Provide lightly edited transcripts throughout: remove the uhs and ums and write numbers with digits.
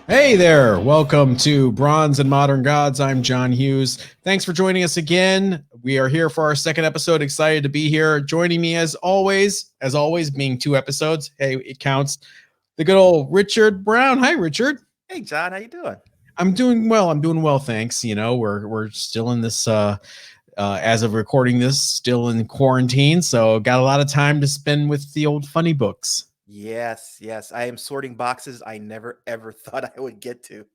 Hey there, welcome to Bronze and Modern Gods. I'm John Hughes. Thanks for joining us again. We are here for our second episode. Excited to be here. Joining me as always, being two episodes. Hey, it counts. The good old Richard Brown. Hi, Richard. Hey John, how you doing? I'm doing well. I'm doing well, thanks. You know, we're still in this as of recording this, still in quarantine, so got a lot of time to spend with the old funny books. Yes. I am sorting boxes I never ever thought I would get to.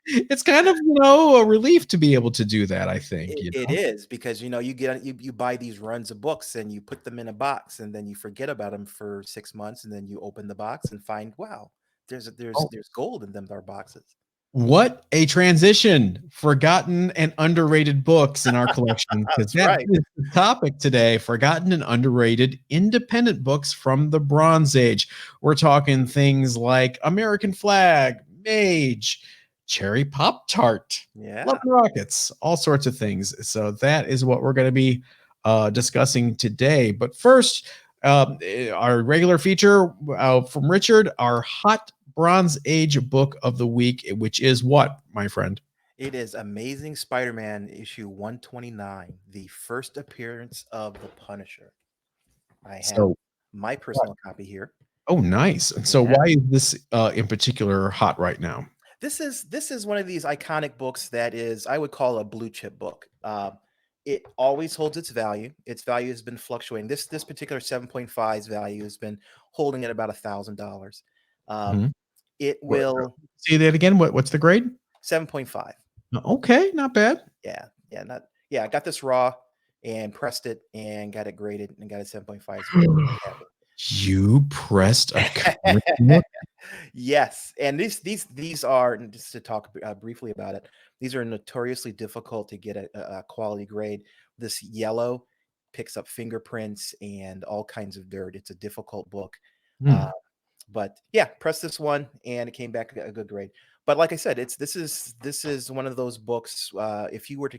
It's kind of a relief to be able to do that, I think, It is because you buy these runs of books and you put them in a box and then you forget about them for 6 months and then you open the box and find wow, Oh, there's gold in them our boxes. what a transition. Forgotten and underrated books in our collection, because That's that right. is the topic today. Forgotten and underrated independent books from the Bronze Age. We're talking things like American Flag, Mage, Cherry Pop Tart, Love Yeah. and Rockets, all sorts of things. So that is what we're going to be discussing today. But first, our regular feature from Richard, our hot Bronze Age book of the week, which is what, my friend? It is Amazing Spider-Man issue 129, the first appearance of the Punisher. I have So, my personal copy here. oh, nice. And so, Yeah. why is this in particular hot right now? This is one of these iconic books that is I would call a blue chip book. It always holds its value. Its value has been fluctuating. This particular 7.5's value has been holding at about $1,000. Um, Mhm. it What, will see that again? What's the grade? 7.5. Okay, not bad. Yeah, not yeah. I got this raw and pressed it and got it graded and got a 7.5. So very You pressed a comic happy. book? Yes, and these are and just to talk briefly about it. These are notoriously difficult to get a quality grade. This yellow picks up fingerprints and all kinds of dirt. It's a difficult book, uh, Hmm. but yeah, press this one and it came back a good grade. But like I said, this is one of those books. If you were to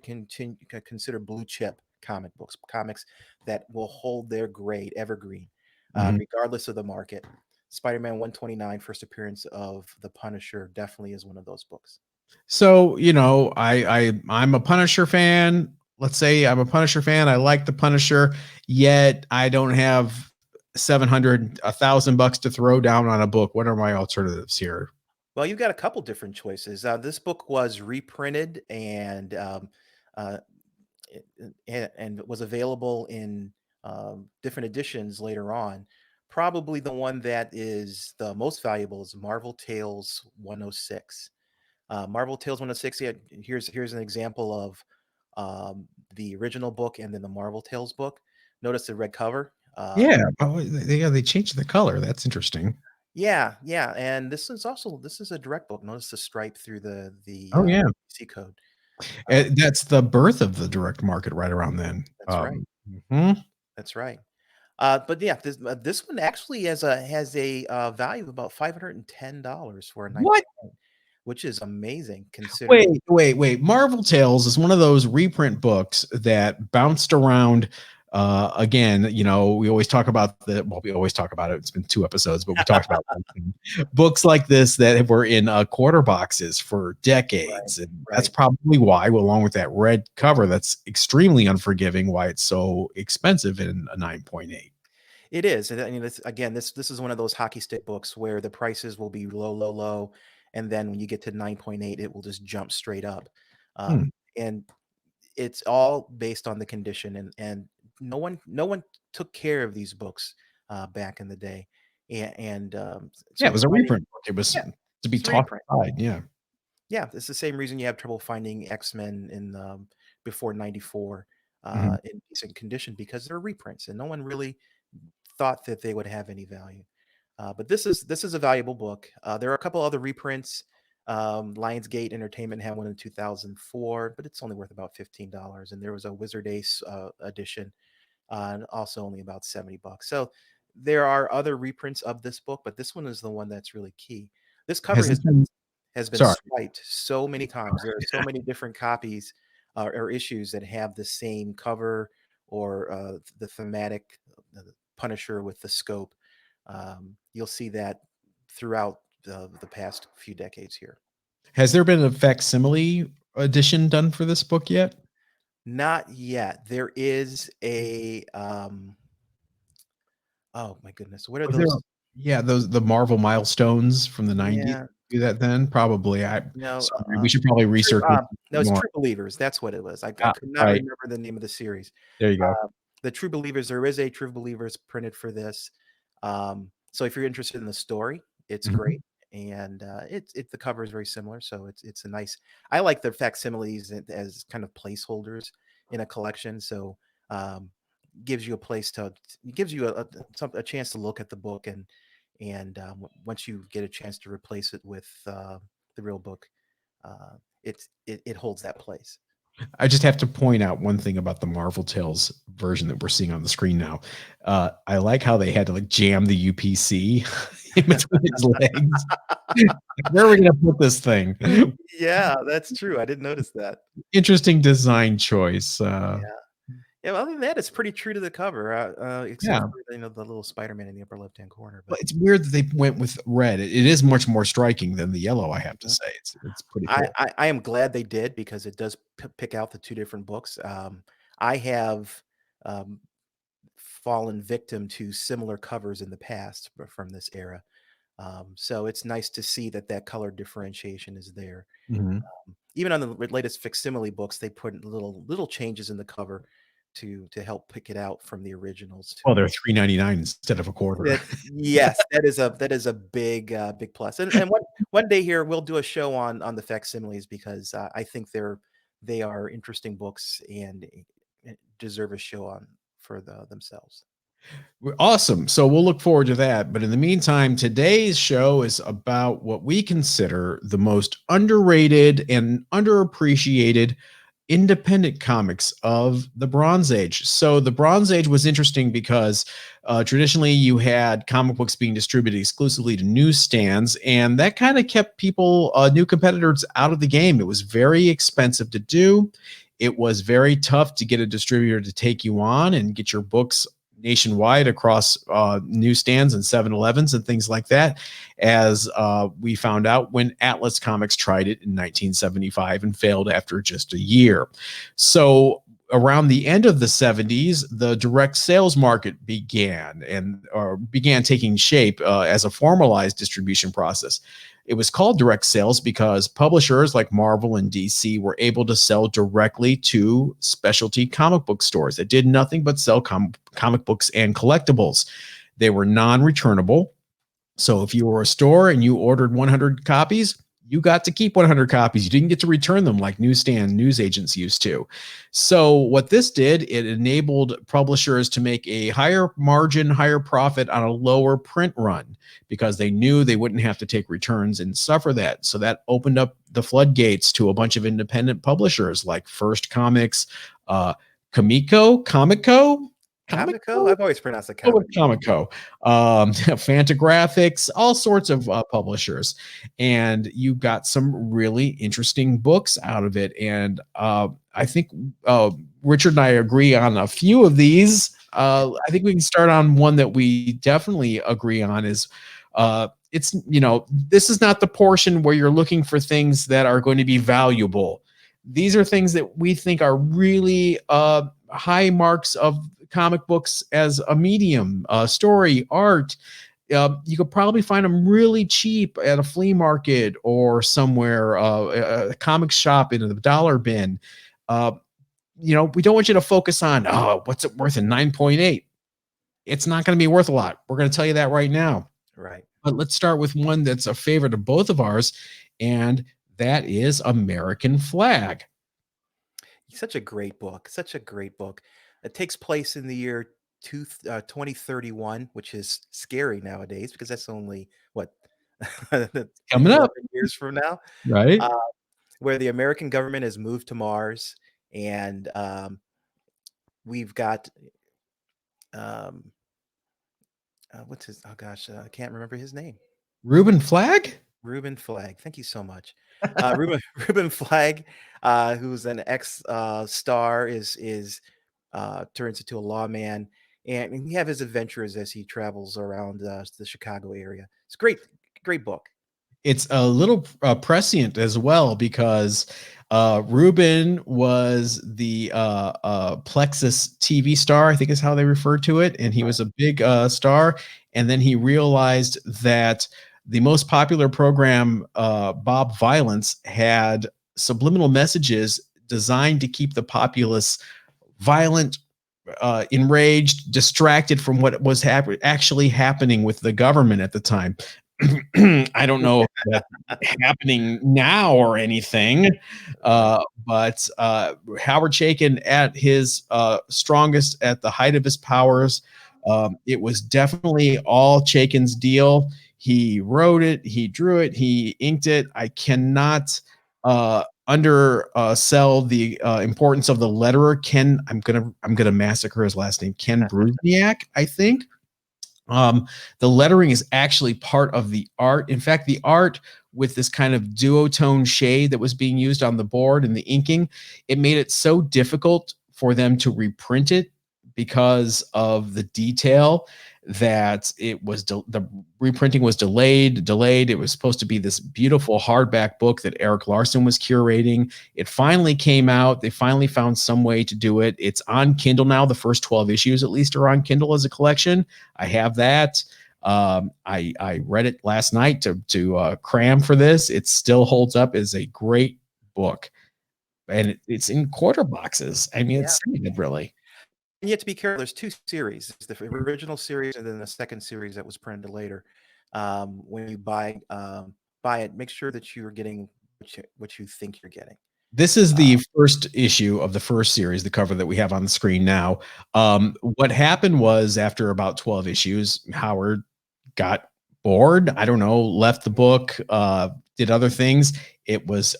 consider blue chip comics that will hold their grade evergreen, Mhm. regardless of the market. Spider-Man 129, first appearance of the Punisher, definitely is one of those books. So, I'm a Punisher fan. Let's say I'm a Punisher fan. I like the Punisher, yet I don't have 700, $1,000 to throw down on a book. What are my alternatives here? Well, you've got a couple different choices. This book was reprinted and uh, and was available in different editions later on. Probably the one that is the most valuable is Marvel Tales 106. Marvel Tales 106. Yeah, here's an example of the original book and then the Marvel Tales book. Notice the red cover. Yeah, oh, they changed the color. That's interesting. Yeah, and this is a direct book. Notice the stripe through the Oh yeah, C code. that's the birth of the direct market right around then. That's right. Mhm. That's right. But yeah, this one actually has a value of about $510 for a 9, What? which is amazing considering. Wait. Marvel Tales is one of those reprint books that bounced around. Again, we always talk about we always talk about it. It's been two episodes, but we talked about books like this that were in quarter boxes for Right, decades. And that's right. probably why, along with that red cover that's extremely unforgiving, why it's so expensive in a 9.8. It is. And I mean, this is one of those hockey stick books where the prices will be low, and then when you get to 9.8, it will just jump straight up. Hmm. And it's all based on the condition, and no one took care of these books back in the day, and Yeah, so it was a finding reprint book. It was yeah, to be it's a tossed reprint. aside. Yeah. Yeah, it's the same reason you have trouble finding X-Men in before 94 Mhm. in decent condition because they're reprints and no one really thought that they would have any value. But this is a valuable book. There are a couple other reprints. Lionsgate Entertainment had one in 2004, but it's only worth about $15. And there was a Wizard Ace edition, and also only about $70. So there are other reprints of this book, but this one is the one that's really key. This cover Has this has been been sorry. swiped so many times. There are so many different copies or issues that have the same cover or the thematic Punisher with the scope. You'll see that throughout the past few decades here. Has there been a facsimile edition done for this book yet? Not yet. There is a oh my goodness, what are Was there those? yeah, those the Marvel milestones from the 90s Yeah, do that then? Probably. I no, sorry, we should probably true, research it no, it's more. True Believers. That's what it was. I Ah, could not right. remember the name of the series. There you go. The True Believers. There is a True Believers printed for this. So if you're interested in the story, it's Mhm. great, and the cover is very similar. So it's a nice. I like the facsimiles as kind of placeholders in a collection. So um, gives you a place to it gives you a chance to look at the book and once you get a chance to replace it with the real book, it holds that place. I just have to point out one thing about the Marvel Tales version that we're seeing on the screen now. I like how they had to like jam the UPC in between his legs. Where are we gonna put this thing? Yeah, that's true. I didn't notice that. Interesting design choice. Yeah. Yeah, well, other than that, it's pretty true to the cover, except Yeah, for the little Spider-Man in the upper left-hand corner. but But it's weird that they went with red. It is much more striking than the yellow, I have to Mhm. say. It's pretty cool. I am glad they did because it does pick out the two different books. I have um, fallen victim to similar covers in the past from this era. So it's nice to see that that color differentiation is there. Mhm. Even on the latest facsimile books, they put little changes in the cover to help pick it out from the originals Well, too. they're 3.99 instead of a quarter. That Yes, that is a big plus. And one day here we'll do a show on the facsimiles because I think they are interesting books and deserve a show on for themselves. Awesome. So we'll look forward to that. But in the meantime, today's show is about what we consider the most underrated and underappreciated independent comics of the Bronze Age. So the Bronze Age was interesting because traditionally you had comic books being distributed exclusively to newsstands, and that kind of kept people, new competitors, out of the game. It was very expensive to do. It was very tough to get a distributor to take you on and get your books nationwide across newsstands and 7-Elevens and things like that, as we found out when Atlas Comics tried it in 1975 and failed after just a year. So around the end of the 70s, the direct sales market began taking shape as a formalized distribution process. It was called direct sales because publishers like Marvel and DC were able to sell directly to specialty comic book stores that did nothing but sell comic books and collectibles. They were non-returnable. So if you were a store and you ordered 100 copies, you got to keep 100 copies. You didn't get to return them like newsstand news agents used to. So what this did, it enabled publishers to make a higher margin, higher profit on a lower print run because they knew they wouldn't have to take returns and suffer that. So that opened up the floodgates to a bunch of independent publishers like First Comics, uh, Comico, Comico? I've always pronounced it with Comico. Comico, Fantagraphics, all sorts of publishers, and you got some really interesting books out of it. And I think Richard and I agree on a few of these. I think we can start on one that we definitely agree on. Is it's this is not the portion where you're looking for things that are going to be valuable. These are things that we think are really high marks of comic books as a medium, story, art. You could probably find them really cheap at a flea market or somewhere, a comic shop in the dollar bin. Uh, we don't want you to focus on, oh, what's it worth in 9.8. It's not going to be worth a lot. We're going to tell you that right now. Right. But let's start with one that's a favorite of both of ours, and that is American Flag. Such a great book. Such a great book. It takes place in the year 2031, which is scary nowadays because that's only what Coming 11 up, years from now. right? Uh, where the American government has moved to Mars, and we've got um, what's his? Oh gosh, I can't remember his name. Reuben Flag? Reuben Flagg. Thank you so much. Reuben Reuben Flagg, who's an ex star, is turns into a lawman, and we have his adventures as he travels around the Chicago area. It's great, great book. It's a little prescient as well because Ruben was the Plexus TV star, I think is how they refer to it, and he Right. was a big star. And then he realized that the most popular program, Bob Violence, had subliminal messages designed to keep the populace violent, enraged, distracted from what was actually happening with the government at the time. I don't know if that's happening now or anything, Right. but Howard Chaykin at his strongest, at the height of his powers, it was definitely all Chaykin's deal. He wrote it, he drew it, he inked it. I cannot undersell the importance of the letterer Ken. I'm gonna massacre his last name, Ken Brusniak, I think. The lettering is actually part of the art. In fact, the art with this kind of duotone shade that was being used on the board and the inking, it made it so difficult for them to reprint it because of the detail that the reprinting was delayed. It was supposed to be this beautiful hardback book that Eric Larson was curating. It finally came out. They finally found some way to do it. It's on Kindle now. The first 12 issues at least are on Kindle as a collection. I have that. I read it last night to cram for this. It still holds up as a great book, and it's in quarter boxes. I mean, Yeah. it's sad, really. And you have to be careful. There's 2 series. It's the original series and then the second series that was printed later. When you buy it, make sure that you're getting what you think you're getting. This is Uh, the first issue of the first series, the cover that we have on the screen now. What happened was after about 12 issues, Howard got bored. I don't know, left the book, did other things. It was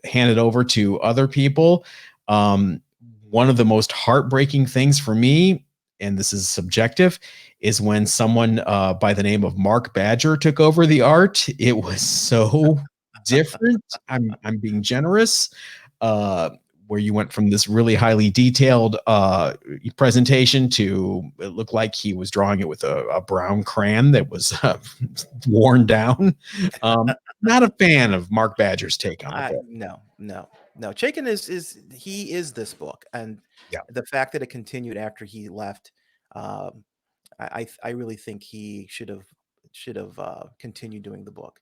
handed over to other people. Um, One of the most heartbreaking things for me, and this is subjective, is when someone by the name of Mark Badger took over the art. It was so different. I'm being generous. Where you went from this really highly detailed presentation to it looked like he was drawing it with a brown crayon that was worn down. Not a fan of Mark Badger's take on the book. no, no, no. Chaykin he is this book, and Yeah. the fact that it continued after he left, um, I really think he should have continued doing the book.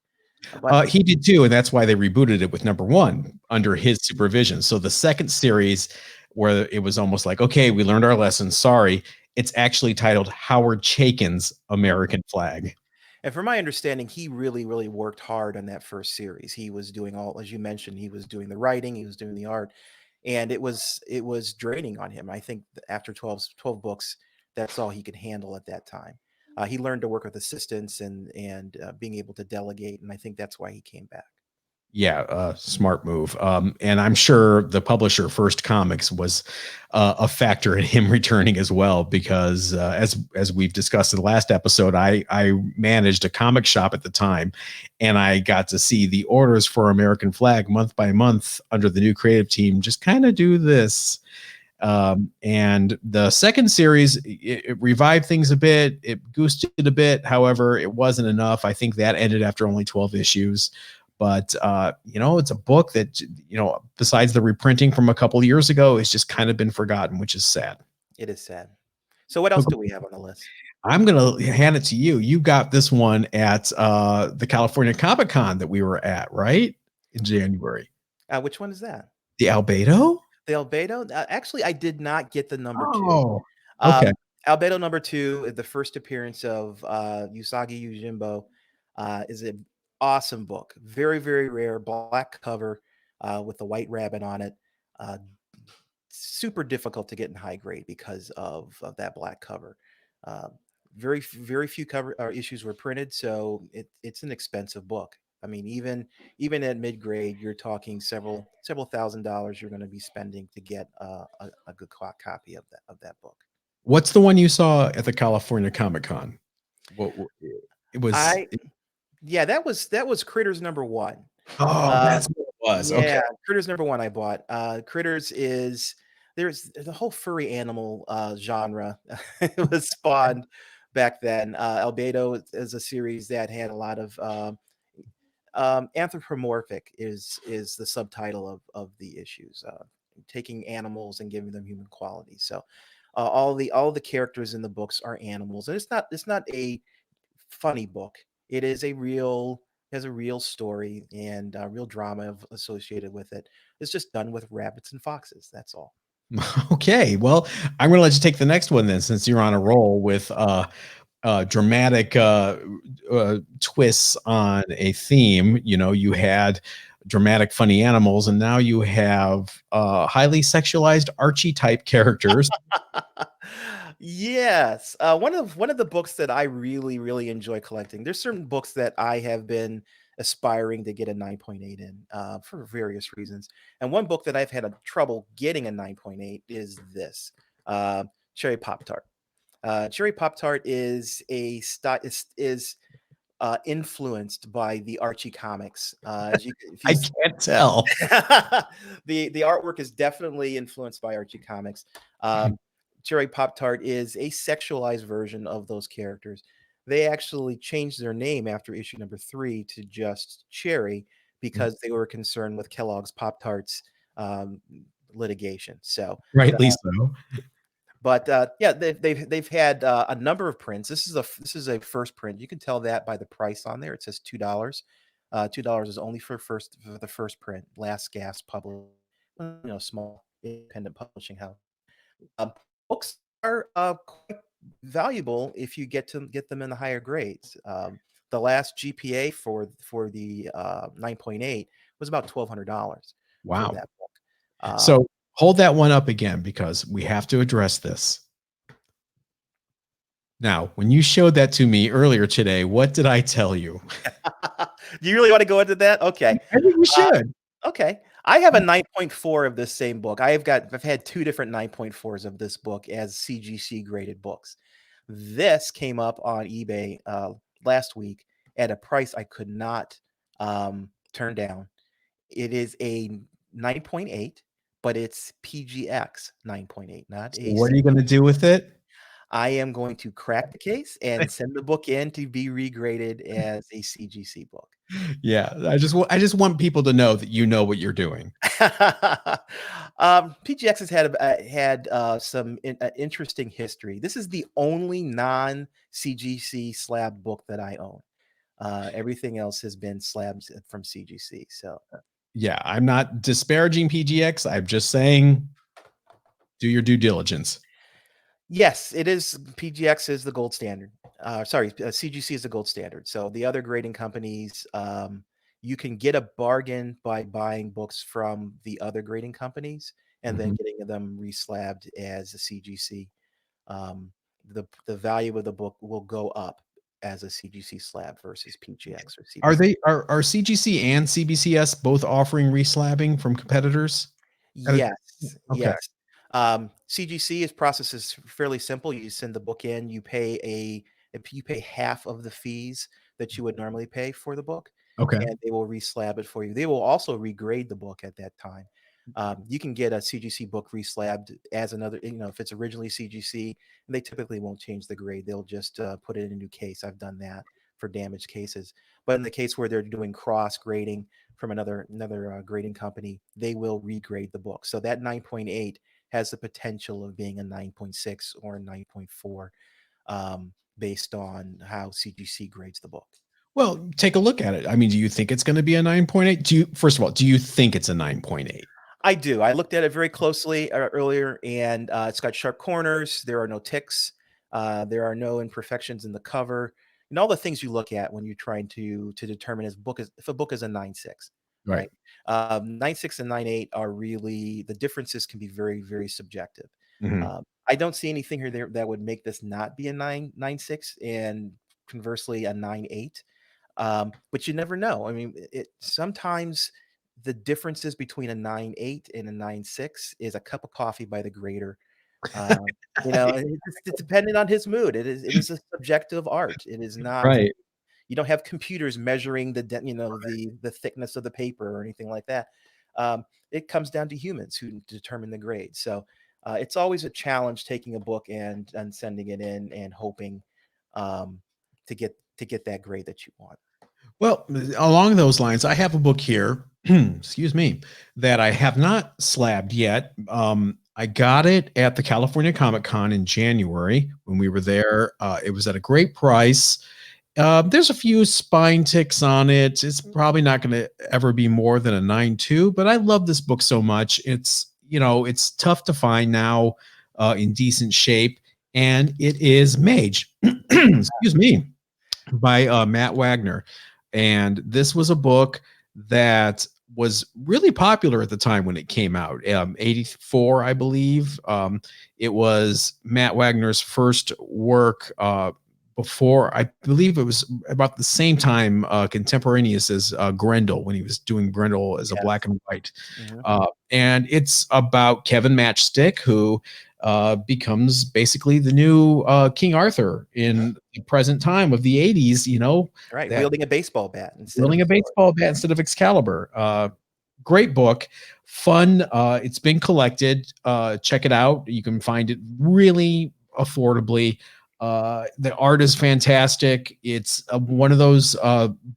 But He did too, and that's why they rebooted it with number one under Mhm. his supervision. So the second series, where it was almost like, okay, we learned our lesson. Sorry, it's actually titled Howard Chaykin's American Flag. And from my understanding, he really, really worked hard on that first series. He was doing all, as you mentioned, he was doing the writing, he was doing the art, and it was draining on him. I think after 12 books, that's all he could handle at that time. He learned to work with assistants and being able to delegate, and I think that's why he came back. Yeah, smart move. And I'm sure the publisher, First Comics, was a factor in him returning as well, because as we've discussed in the last episode, I managed a comic shop at the time, and I got to see the orders for American Flag month by month under the new creative team just kind of do this. And the second series, it revived things a bit, it goosed it a bit. However, it wasn't enough. I think that ended after only 12 issues. But it's a book that, besides the reprinting from a couple of years ago, it's just kind of been forgotten, which is sad. It is sad. So what else do we have on the list? I'm gonna hand it to you. You got this one at the California Comic Con that we were at, right? In January. Which one is that? The Albedo? The Albedo? Actually, I did not get the number 2. Oh, okay. Um, Albedo number 2, the first appearance of Usagi Yojimbo, is an awesome book. Very, very rare, black cover with the white rabbit on it. Uh, Super difficult to get in high grade because of that black cover. Uh, very few cover issues were printed, so it's an expensive book. I mean, even at mid grade, you're talking several $1,000s you're going to be spending to get a good copy of that book. What's the one you saw at the California Comic Con? What it was? I Yeah, that was Critters number 1. Oh, Um, that's what it was. Okay. yeah, Critters number 1 I bought. Critters is there's the whole furry animal genre. It was spawned back then. Albedo is a series that had a lot of Anthropomorphic is the subtitle of the issues. Taking animals and giving them human qualities. So all the characters in the books are animals, and it's not a funny book. It is a real has a real story and real drama associated with it. It's just done with rabbits and foxes. That's all. Okay, well, I'm going to let you take the next one then, since you're on a roll with dramatic twists on a theme. You know, you had dramatic, funny animals, and now you have highly sexualized Archie type characters. Yes, one of the books that I really really enjoy collecting. There's certain books that I have been aspiring to get a 9.8 in for various reasons, and one book that I've had a trouble getting a 9.8 is this uh, Cherry Pop Tart. Cherry Pop Tart is influenced by the Archie comics. As you, if you I can't tell. the artwork is definitely influenced by Archie comics. Um, Cherry Pop Tart is a sexualized version of those characters. They actually changed their name after issue number 3 to just Cherry because they were concerned with Kellogg's Pop Tarts um, litigation. So Rightly so. but yeah, they've had a number of prints. This is a first print. You can tell that by the price on there. It says $2. $2 is only for the first print. Last Gas Public, small independent publishing house. Um, Books are quite valuable if you get them in the higher grades. The last GPA for the 9.8 was about $1,200 for Wow. that book. Um, So hold that one up again because we have to address this. Now, when you showed that to me earlier today, what did I tell you? Do you really want to go into that? Okay. I think we Uh, should. okay. I have a 9.4 of this same book. I've had two different 9.4s of this book as CGC graded books. This came up on eBay last week at a price I could not turn down. It is a 9.8, but it's PGX 9.8, not So a what are you going to do with it? I am going to crack the case and send the book in to be regraded as a CGC book. Yeah, I just want people to know that you know what you're doing. PGX has had some interesting history. This is the only non CGC slab book that I own. Everything else has been slabs from CGC. So Yeah, I'm not disparaging PGX. I'm just saying do your due diligence. yes, it is. PGX is the gold standard. CGC is the gold standard. So the other grading companies, you can get a bargain by buying books from the other grading companies and then Mhm. getting them reslabbed as a CGC. The value of the book will go up as a CGC slab versus PGX or Are CBC. they are CGC and CBCS both offering reslabbing from competitors? At a- Yes, Okay. yes. CGC is process is fairly simple. You send the book in, if you pay half of the fees that you would normally pay for the book, Okay. and they will reslab it for you. They will also regrade the book at that time. You can get a CGC book reslabbed as another, if it's originally CGC, and they typically won't change the grade. They'll just put it in a new case. I've done that for damaged cases. But in the case where they're doing cross grading from another grading company, they will regrade the book. So that 9.8 has the potential of being a 9.6 or a 9.4 based on how CGC grades the book. Well, take a look at it. I mean, do you think it's going to be a 9.8? First of all, do you think it's a 9.8? I do. I looked at it very closely earlier, and it's got sharp corners. There are no ticks. There are no imperfections in the cover, and all the things you look at when you're trying to determine if a book is a 9.6, Right. right? 9.6 and 9.8 are really the differences can be very very subjective. Mhm. I don't see anything here there that would make this not be a 9.6, and conversely a 9.8. But you never know. I mean, it sometimes the differences between a 9.8 and a 9.6 is a cup of coffee by the grader. Um, and it's dependent on his mood. It is a subjective art. It is not. Right. You don't have computers measuring the thickness of the paper or anything like that. It comes down to humans who determine the grade. So it's always a challenge taking a book and sending it in and hoping um, to get that grade that you want. Well, along those lines, I have a book here, excuse me, that I have not slabbed yet. I got it at the California Comic Con in January when we were there. It was at a great price. There's a few spine ticks on it. It's probably not going to ever be more than a 9.2, but I love this book so much. It's tough to find now in decent shape, and it is Mage. Excuse me, by Matt Wagner. And this was a book that was really popular at the time when it came out, 84, I believe. It was Matt Wagner's first work before, I believe it was about the same time, contemporaneous as Grendel, when he was doing Grendel as a black Yes. and white. Mhm. And it's about Kevin Matchstick, who becomes basically the new King Arthur in the present time of the 80s, Right, that wielding a baseball bat instead of wielding a a sword. baseball bat instead of Excalibur. Great book, fun. It's been collected. Check it out. You can find it really affordably. The art is fantastic. It's one of those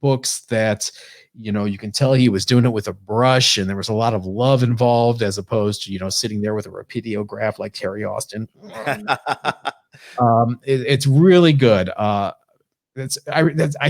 books that you can tell he was doing it with a brush, and there was a lot of love involved, as opposed to sitting there with a rapidograph like Terry Austin. It's really good. I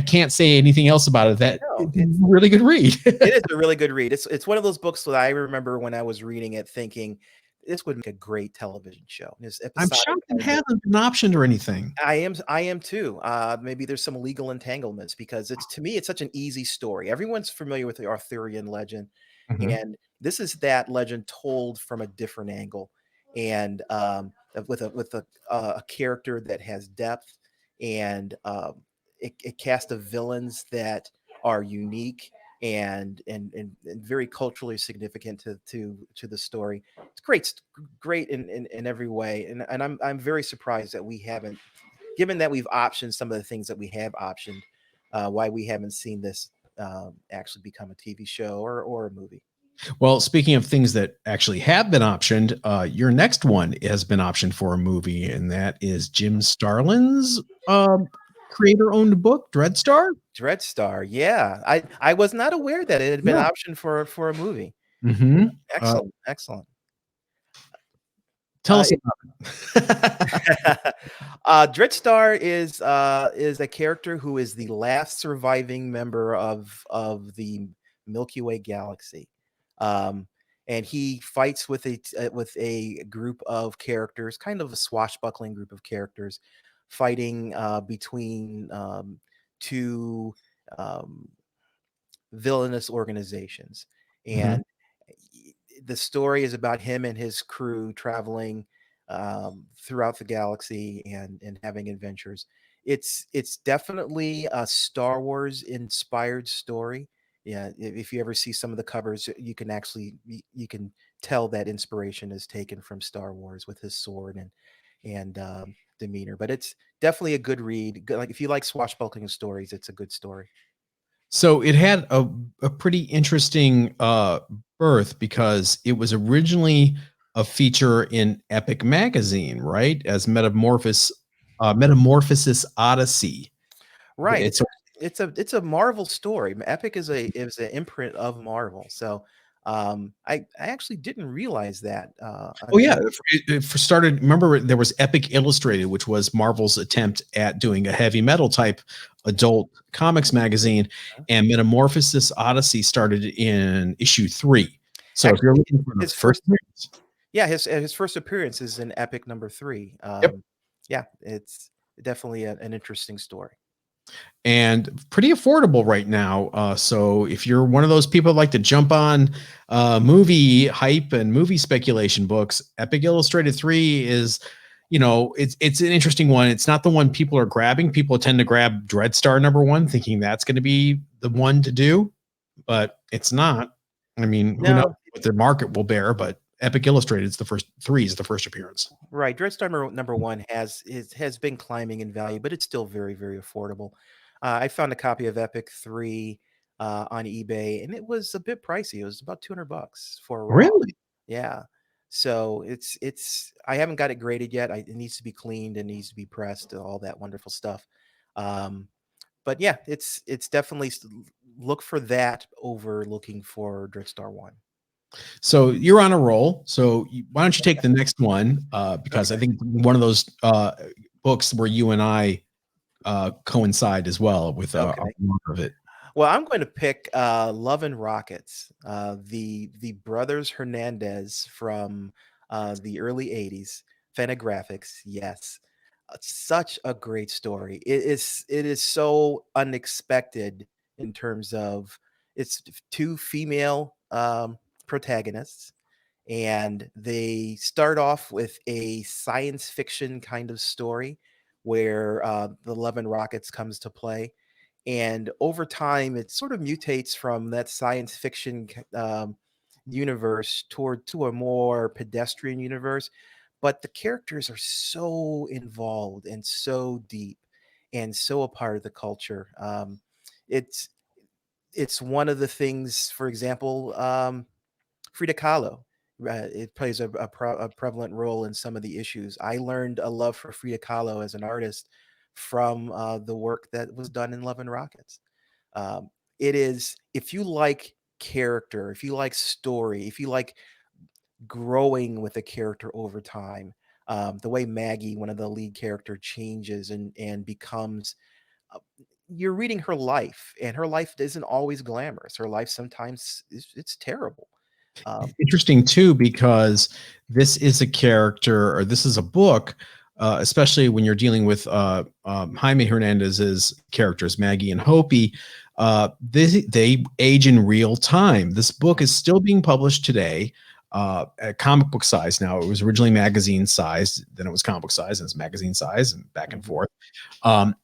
can't say anything else about it. That No, it's a really good read. it is a really good read. It's one of those books that I remember when I was reading it thinking, "This would make a great television show." It's I'm episodic shocked it kind of. hasn't been optioned or anything. I am too. Maybe there's some legal entanglements because it's to me, it's such an easy story. Everyone's familiar with the Arthurian legend, Mhm, and this is that legend told from a different angle, and with a character that has depth, and a cast of villains that are unique and very culturally significant to the story. It's great, great in every way, and I'm very surprised that we haven't, given that we've optioned some of the things that we have optioned, why we haven't seen this actually become a TV show or a movie. well, speaking of things that actually have been optioned, your next one has been optioned for a movie, and that is Jim Starlin's, creator-owned book, Dreadstar? Dreadstar, yeah, I was not aware that it had been Yeah. optioned for a movie. Mhm. Excellent, excellent. Tell us It about it. Dreadstar is a character who is the last surviving member of the Milky Way galaxy, um, and he fights with a group of characters, kind of a swashbuckling group of characters, fighting between two um, villainous organizations, Mhm. and the story is about him and his crew traveling throughout the galaxy and having adventures. It's definitely a Star Wars inspired story. Yeah, if you ever see some of the covers, you can tell that inspiration is taken from Star Wars with his sword and demeanor. But it's definitely a good read. Like if you like swashbuckling stories, it's a good story. So it had a pretty interesting birth, because it was originally a feature in Epic magazine, right? As Metamorphosis Odyssey. Right. It's It's a Marvel story. Epic is an imprint of Marvel. So I actually didn't realize that Oh yeah, until. it started. Remember, there was Epic Illustrated, which was Marvel's attempt at doing a heavy metal type adult comics magazine, and Metamorphosis Odyssey started in issue 3. So if you're Actually, looking for the his first first appearance, yeah, his first appearance is in Epic number 3. yep, Yeah, it's definitely an interesting story. and pretty affordable right now. So if you're one of those people that like to jump on movie hype and movie speculation books, Epic Illustrated 3 is, it's an interesting one. It's not the one people are grabbing. People tend to grab Dreadstar #1, thinking that's going to be the one to do, but it's not. I mean, who knows No, what their market will bear? But Epic Illustrated is the first three is the first appearance. right. Dreadstar number 1 has been climbing in value, but it's still very, very affordable. I found a copy of Epic 3 on eBay, and it was a bit pricey. It was about $200 for a raw. Really? Yeah. So it's I haven't got it graded yet. It needs to be cleaned and needs to be pressed and all that wonderful stuff. Um, But yeah, it's definitely look for that over looking for Driftstar One. So you're on a roll. So why don't you take the next one? Because I Okay. think one of those books where you and I coincide as well with a Okay. lot of it. Well, I'm going to pick Love and Rockets, the brothers Hernandez from the early '80s, Fantagraphics. Yes, such a great story. It is so unexpected in terms of it's two female protagonists, and they start off with a science fiction kind of story where the Love and Rockets comes to play, and over time it sort of mutates from that science fiction universe toward to a more pedestrian universe, but the characters are so involved and so deep and so a part of the culture. It's it's one of the things, for example, Frida Kahlo. It plays a prevalent role in some of the issues. I learned a love for Frida Kahlo as an artist from the work that was done in Love and Rockets. Um, it is, if you like character, if you like story, if you like growing with a character over time, the way Maggie, one of the lead character, changes and becomes. Uh, you're reading her life, and her life isn't always glamorous. Her life sometimes it's terrible. It's Um, interesting too because this is a character, or this is a book, especially when you're dealing with Jaime Hernandez's characters, Maggie and Hopi. They age in real time. This book is still being published today at comic book size. Now, it was originally magazine size, then it was comic book size, and it's magazine size, and back and mhm. forth.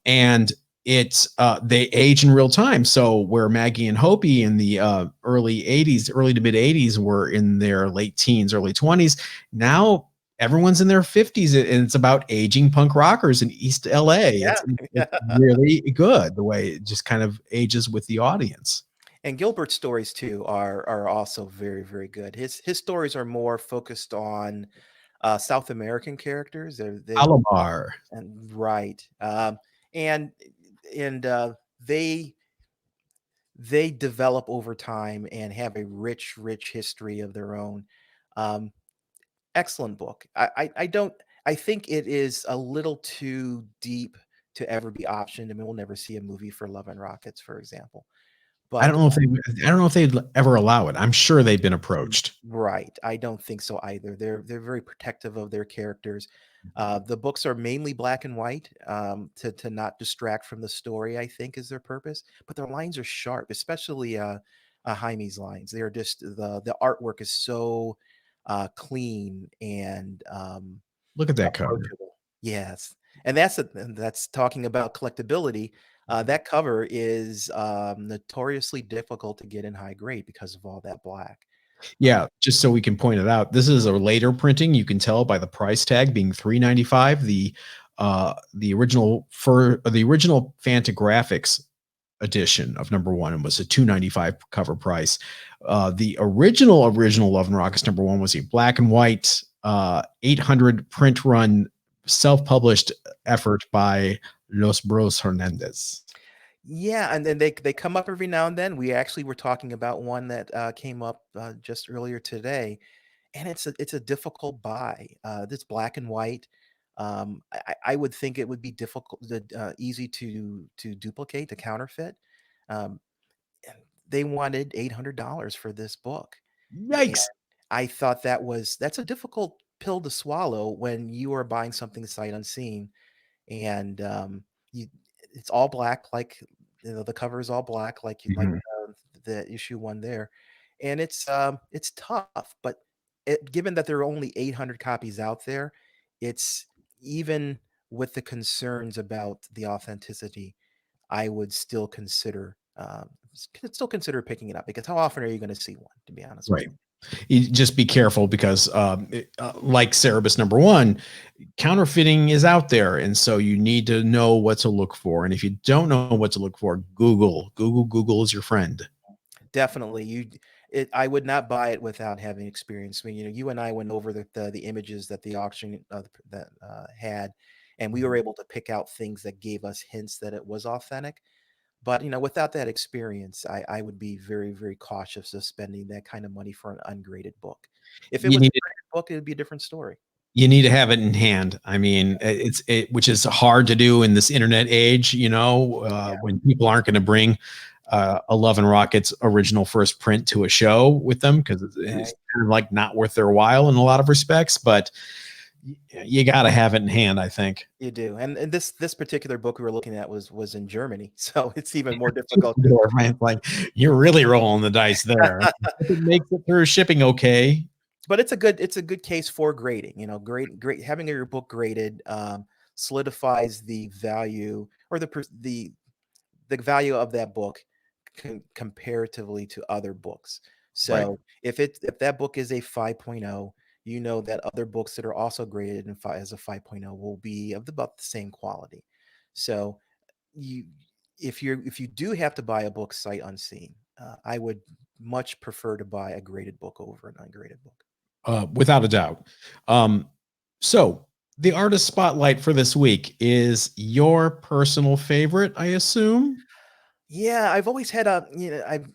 And it's they age in real time. So where Maggie and Hopi in the early '80s, early to mid '80s, were in their late teens, early 20s, now everyone's in their 50s, and it's about aging punk rockers in East LA. It's Yeah. really good the way it just kind of ages with the audience. And Gilbert's stories too are also very, very good. His stories are more focused on South American characters. They Alomar. and right. And and they they develop over time and have a rich, rich history of their own. Um, Excellent book. I don't. I think it is a little too deep to ever be optioned. I mean, we'll never see a movie for Love and Rockets, for example. I don't But know if I don't know if they'd ever allow it. I'm sure they've been approached. right, I don't think so either. They're very protective of their characters. The books are mainly black and white, to not distract from the story, I think, is their purpose. But their lines are sharp, especially Jaime's lines. They are just the artwork is so clean and Look at that cover. approachable. Yes, and that's talking about collectability. That cover is notoriously difficult to get in high grade because of all that black. Uh, Yeah, just so we can point it out, this is a later printing. You can tell by the price tag being $3.95. The original Fantagraphics edition of number one was a $2.95 cover price. The original Love and Rockets number one was a black and white 800 print run self published effort by Los Bros Hernandez. yeah, and then they come up every now and then. We actually were talking about one that came up just earlier today, and it's a difficult buy. It's black and white. I would think it would be difficult, easy to duplicate, to counterfeit. Um, and they wanted $800 for this book. And Yikes! I thought that's a difficult pill to swallow when you are buying something sight unseen, and you it's all black, like the cover is all black, like Mhm. the issue one there, and it's tough, but given that there are only 800 copies out there, it's even with the concerns about the authenticity, I would still consider still consider picking it up because how often are you going to see one? To be honest with Right. You just be careful because, like Cerebus number one, counterfeiting is out there, and so you need to know what to look for. And if you don't know what to look for, Google is your friend. definitely, I would not buy it without having experience. I mean, you and I went over the images that the auction that had, and we were able to pick out things that gave us hints that it was authentic. But without that experience, I would be very, very cautious of spending that kind of money for an ungraded book. If it You was a need graded book, it would be a different story. you need to have it in hand. I mean, which is hard to do in this internet age, Yeah, when people aren't going to bring 11 Rockets original first print to a show with them, because it's right. kind of like not worth their while in a lot of respects, but you got to have it in hand, I think. You do, and this particular book we were looking at was in Germany, so it's even more difficult to. Right? Like, you're really rolling the dice there. If it makes it through shipping okay. But it's a good case for grading. Great having your book graded solidifies the value or the value of that book comparatively to other books. Right. So if that book is a 5.0, you know that other books that are also graded as a 5.0 will be of about the same quality. So you if you do have to buy a book sight unseen, I would much prefer to buy a graded book over an ungraded book. Without a doubt. So the artist spotlight for this week is your personal favorite, I assume. Yeah, I've always had I've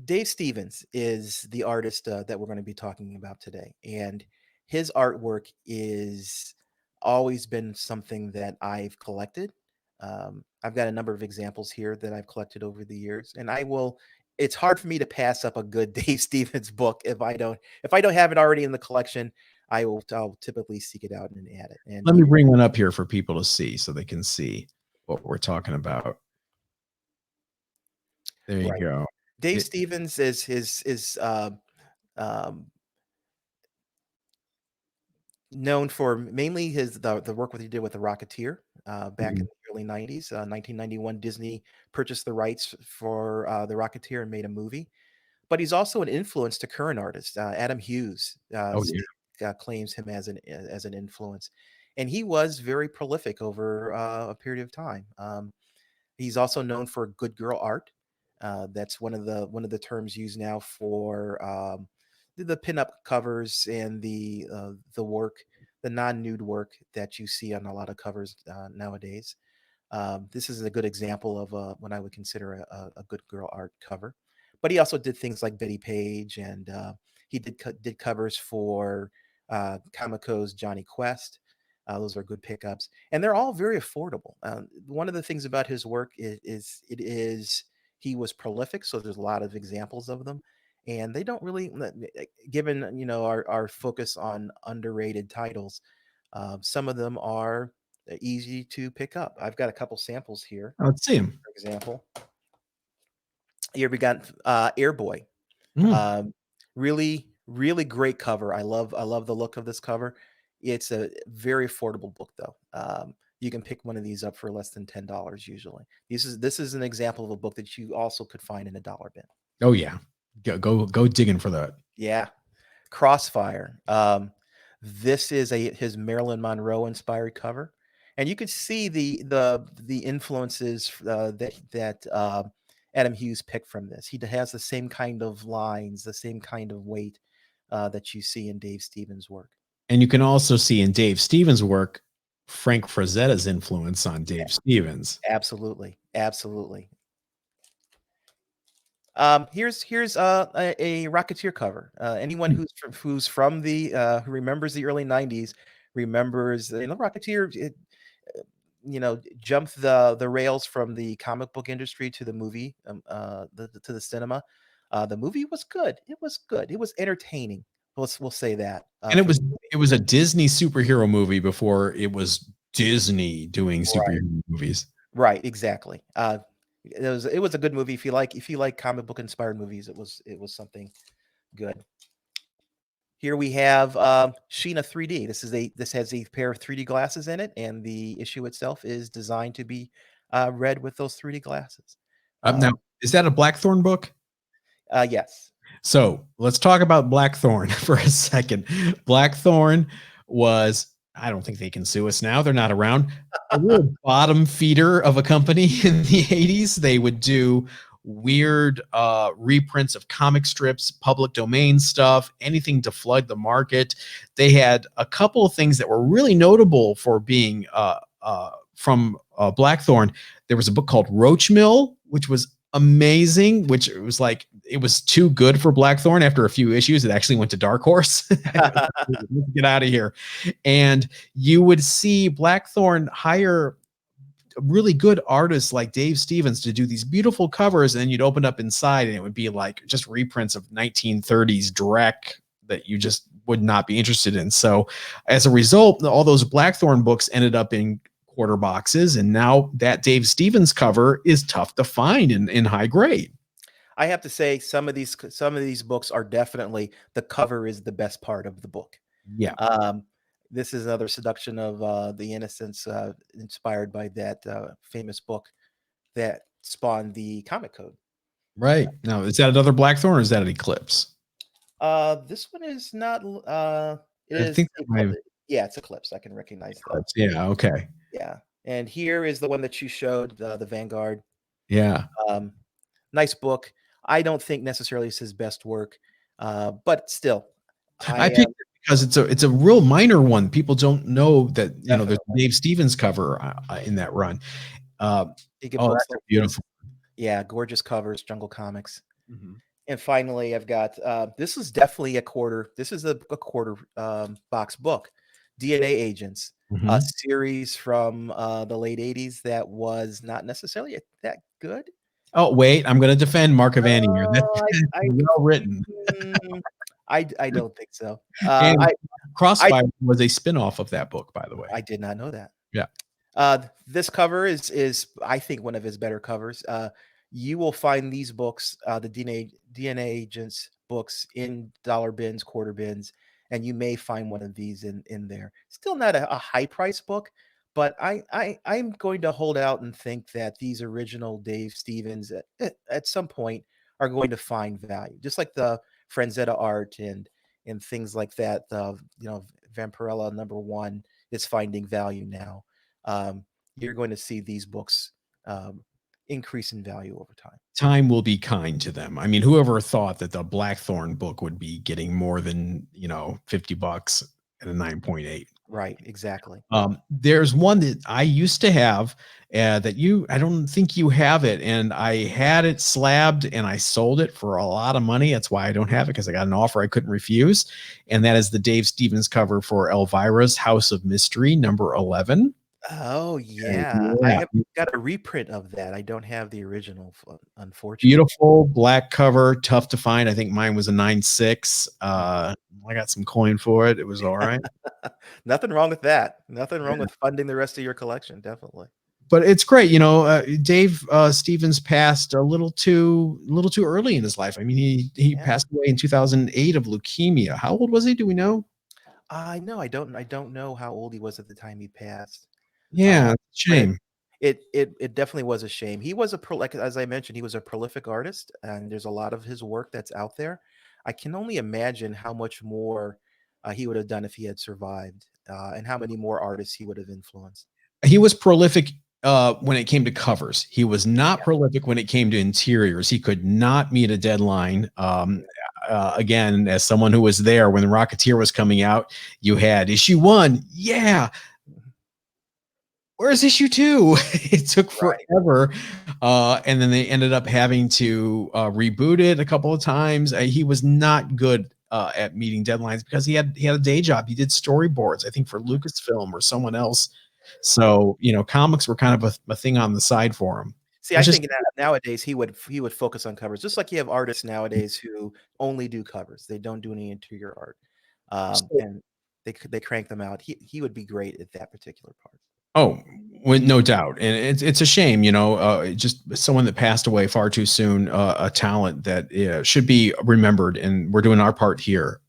Dave Stevens is the artist that we're going to be talking about today, and his artwork is always been something that I've collected. I've got a number of examples here that I've collected over the years, and I will. It's hard for me to pass up a good Dave Stevens book if I don't have it already in the collection. I'll typically seek it out and add it. And Let me bring one up here for people to see so they can see what we're talking about. There you right, go. Dave It, Stevens is um, known for mainly the work what he did with the Rocketeer back in Mhm. the early 90s. 1991, Disney purchased the rights for the Rocketeer and made a movie. But he's also an influence to current artists. Adam Hughes Oh, yeah. claims him as an influence, and he was very prolific over a period of time. He's also known for good girl art. That's one of the terms used now for the pinup covers and the work, the non-nude work that you see on a lot of covers nowadays. This is a good example of what I would consider a good girl art cover. But he also did things like Betty Page, and he did covers for Comico's Johnny Quest. Those are good pickups, and they're all very affordable. One of the things about his work is he was prolific, so there's a lot of examples of them, and they don't really, given our focus on underrated titles, some of them are easy to pick up. I've got a couple samples here. Let's see him. For example, here we got Airboy. Mm. Um, really, really great cover. I love the look of this cover. It's a very affordable book though. You can pick one of these up for less than $10 usually. This is an example of a book that you also could find in a dollar bin. Oh, yeah. Go digging for that. Yeah, Crossfire. This is his Marilyn Monroe inspired cover, and you could see the influences that Adam Hughes picked from this. He has the same kind of lines, the same kind of weight that you see in Dave Stevens' work. And you can also see in Dave Stevens' work, Frank Frazetta's influence on Dave Stevens. Absolutely, absolutely. Here's a Rocketeer cover. Anyone who's from the who remembers the early '90s remembers Rocketeer. Jumped the rails from the comic book industry to the movie, to the cinema. The movie was good. It was good. It was entertaining. We'll say that And for the it was a Disney superhero movie before it was Disney doing right, superhero movies. right, exactly. It was a good movie if you like comic book inspired movies. It was something good. Here we have Sheena 3D. This has a pair of 3D glasses in it, and the issue itself is designed to be read with those 3D glasses. Now, Um, is that a Blackthorn book? yes, So let's talk about Blackthorn for a second. Blackthorn was, I don't think they can sue us now. They're not around. A real bottom feeder of a company in the 80s. They would do weird reprints of comic strips, public domain stuff, anything to flood the market. They had a couple of things that were really notable for being from Blackthorn. There was a book called Roach Mill, which was amazing, which it was like it was too good for Blackthorn. After a few issues, it actually went to Dark Horse. Get out of here. And you would see Blackthorn hire really good artists like Dave Stevens to do these beautiful covers, and you'd open up inside and it would be like just reprints of 1930s Drek that you just would not be interested in. So as a result, all those Blackthorn books ended up in quarter boxes, and now that Dave Stevens cover is tough to find in high grade. I have to say some of these books are definitely the cover is the best part of the book. Yeah. Um, this is another seduction of the innocence, inspired by that famous book that spawned the comic code. Right. Now, is that another Blackthorn or is that an Eclipse? This one is not. It I is. think that might have Yeah, it's Eclipse. I can recognize the. Eclipse. Yeah. Okay. Yeah, and here is the one that you showed, the Vanguard. Yeah. Um, nice book. I don't think necessarily it's his best work, but still, I I picked it because it's a real minor one. People don't know that there's definitely Dave Stevens cover in that run. Uh, he can oh, books that's a like this. beautiful. Yeah, gorgeous covers, Jungle Comics. Mhm. And finally, I've got this is definitely a quarter. This is a quarter box book, DNA Agents, a Mhm. series from the late '80s that was not necessarily that good. Oh, wait, I'm going to defend Mark Avani here. That's Uh, I well written. mm, I don't think so. And I Crossfire was a spin-off of that book, by the way. I did not know that. Yeah. This cover is I think one of his better covers. You will find these books, the DNA Agents books, in dollar bins, quarter bins, and you may find one of these in there. Still not a high price book, but I'm going to hold out and think that these original Dave Stevens at some point are going to find value, just like the Franzetta art and things like that. Vampirella #1 is finding value now. um, you're going to see these books um, increase in value over time. Time will be kind to them. I mean, whoever thought that the Blackthorn book would be getting more than, $50 at a 9.8. Right, exactly. There's one that I used to have I don't think you have it. And I had it slabbed and I sold it for a lot of money. That's why I don't have it, because I got an offer I couldn't refuse. And that is the Dave Stevens cover for Elvira's House of Mystery, number 11. Oh And yeah, I yeah, have got a reprint of that. I don't have the original, unfortunately. beautiful black cover, tough to find. I think mine was a 9.6. I got some coin for it. It was all right. Nothing wrong with that. Nothing wrong with funding the rest of your collection. Definitely. But it's great. Dave Stevens passed a little too early in his life. I mean, he Yeah, passed away in 2008 of leukemia. How old was he? Do we know? I know. I don't know how old he was at the time he passed. Uh, Yeah, but it shame. it it it definitely was a shame. He was like, as I mentioned, he was a prolific artist, and there's a lot of his work that's out there. I can only imagine how much more he would have done if he had survived, and how many more artists he would have influenced. He was prolific when it came to covers. He was not Yeah, prolific when it came to interiors. He could not meet a deadline. Again, as someone who was there when the Rocketeer was coming out, you had issue 1. Yeah, mhm, where's issue 2? It took right. forever. And then they ended up having to reboot it a couple of times. He was not good at meeting deadlines because he had a day job. He did storyboards, I think, for Mhm. Lucasfilm or someone else. So, comics were kind of a thing on the side for him, See, I which is think nowadays he would focus on covers, just like you have artists nowadays who only do covers. They don't do any interior art, so, and they crank them out. He would be great at that particular part. oh, with no doubt. And it's a shame, just someone that passed away far too soon, a talent that should be remembered, and we're doing our part here.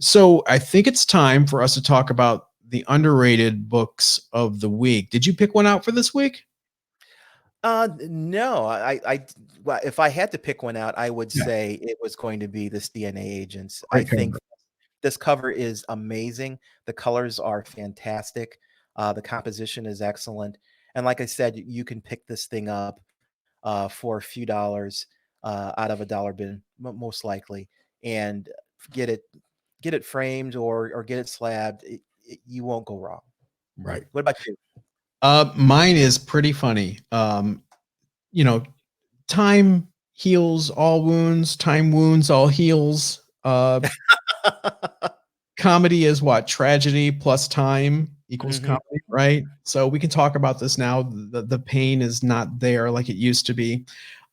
So I think it's time for us to talk about the underrated books of the week. Did you pick one out for this week? No, well, if I had to pick one out, I would Yeah, say it was going to be this DNA Agents. I great think cover. this cover is amazing. The colors are fantastic. The composition is excellent. And like I said, you can pick this thing up for a few dollars out of a dollar bin, most likely, and get it get it framed or get it slabbed. You won't go wrong. Right. What about you? Mine is pretty funny. You know, time heals all wounds, time wounds all heals. Comedy is what? Tragedy plus time equals Hmm. comedy, right? So we can talk about this now. The pain is not there like it used to be.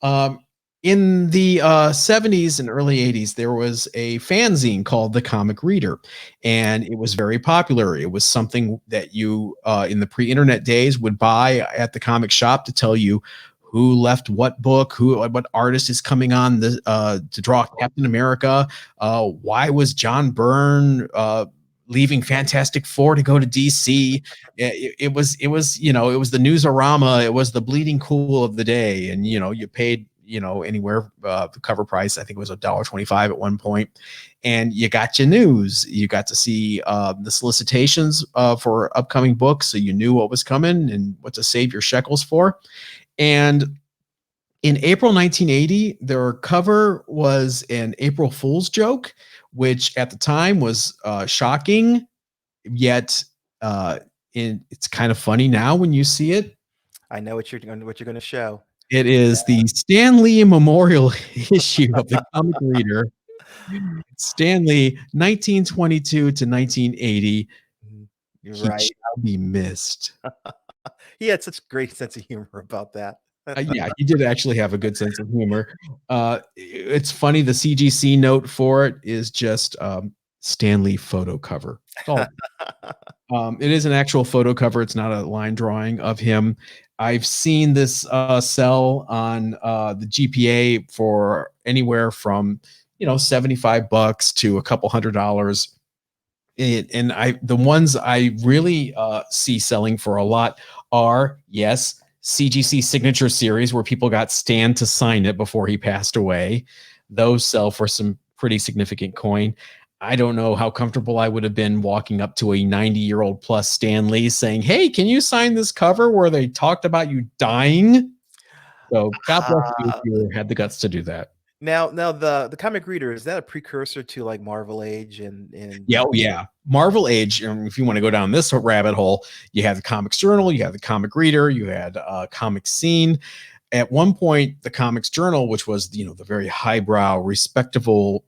Um, in the 70s and early 80s, there was a fanzine called The Comic Reader, and it was very popular. It was something that you, in the pre internet days, would buy at the comic shop to tell you who left what book, what artist is coming on to draw Captain America. Why was John Byrne leaving Fantastic Four to go to DC? It was it was the newsarama. It was the bleeding cool of the day, and you paid anywhere the cover price I think it was $1.25 at one point, and you got your news. You got to see the solicitations for upcoming books, so you knew what was coming and what to save your shekels for. And in April 1980, their cover was an April Fool's joke, which at the time was shocking, yet uh, it's kind of funny now when you see it. I know what you're going to show. It is the Stan Lee Memorial issue of the Comic Reader, Stan Lee, 1922 to 1980. Mhm. You're He right. shall be missed. He had such great sense of humor about that. Yeah, he did actually have a good sense of humor. It's funny. The CGC note for it is just Stanley photo cover. That's all. It is an actual photo cover. It's not a line drawing of him. I've seen this sell on the GPA for anywhere from $75 to a couple $100. And the ones I really see selling for a lot are, yes, CGC signature series where people got Stan to sign it before he passed away. Those sell for some pretty significant coin. I don't know how comfortable I would have been walking up to a 90-year-old plus Stan Lee saying, "Hey, can you sign this cover where they talked about you dying?" So God bless you if Uh, you had the guts to do that. now the comic reader, is that a precursor to like Marvel Age and Yeah, oh yeah. Marvel Age, if you want to go down this rabbit hole, you had the Comics Journal, you had the Comic Reader, you had Comic Scene. At one point, the Comics Journal, which was the very highbrow, respectable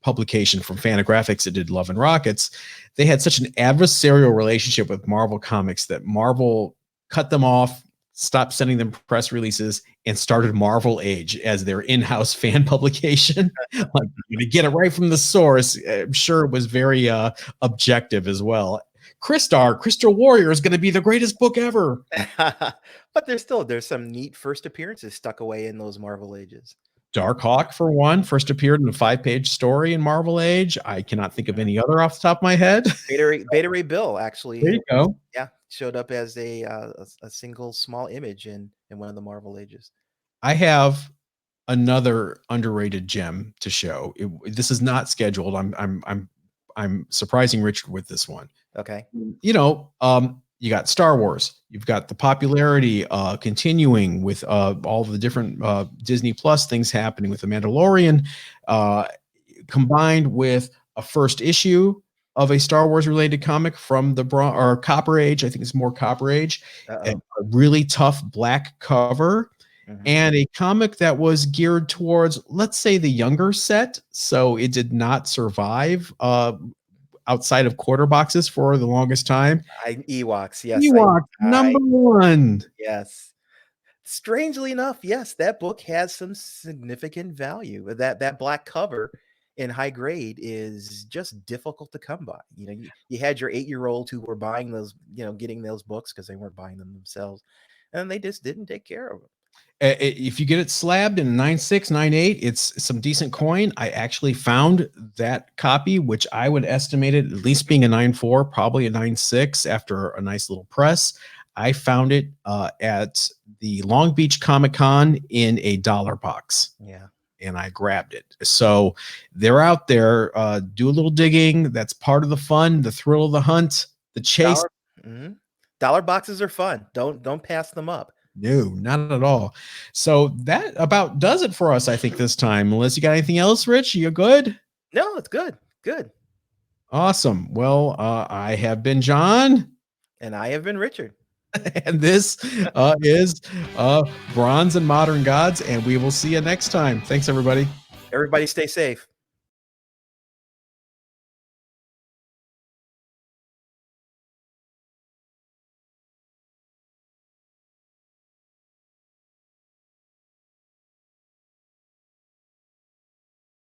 publication from Fantagraphics that did Love and Rockets, they had such an adversarial relationship with Marvel Comics that Marvel cut them off, stopped sending them press releases, and started Marvel Age as their in-house fan publication. Like, you're gonna get it right from the source. I'm sure it was very objective as well. Crystal Warrior is going to be the greatest book ever. but there's some neat first appearances stuck away in those Marvel Ages. Dark Hawk, for one, first appeared in a 5-page story in Marvel Age. I cannot think of Mhm. any other off the top of my head. Beta Ray Bill There actually, you go. yeah, showed up as a single small image in one of the Marvel Ages. I have another underrated gem to show. This is not scheduled. I'm surprising Richard with this one. Okay. You got Star Wars. You've got the popularity continuing with all the different Disney Plus things happening with the Mandalorian, uh, combined with a first issue of a Star Wars related comic from the Copper Age. I think it's more Copper Age. A Uh-oh. really tough black cover Mhm. and a comic that was geared towards, let's say, the younger set. So it did not survive outside of quarter boxes for the longest time. Ewoks, yes, Ewok I number one. yes. Strangely enough, yes, that book has some significant value. That black cover in high grade is just difficult to come by. You had your 8-year-olds who were buying those, getting those books because they weren't buying them themselves, and they just didn't take care of them. If you get it slabbed in 9.6, 9.8, it's some decent coin. I actually found that copy, which I would estimate it at least being a 9.4, probably a 9.6 after a nice little press. I found it at the Long Beach Comic Con in a dollar box, Yeah. and I grabbed it. So they're out there. Do a little digging. That's part of the fun, the thrill of the hunt, the chase. Dollar mhm. Dollar boxes are fun. Don't pass them up. No, not at all. So that about does it for us, I think, this time. Unless you got anything else, Rich, you good? No, it's good. Good. Awesome. Well, I have been John. And I have been Richard. And this is Bronze and Modern Gods, and we will see you next time. Thanks, everybody. Everybody stay safe.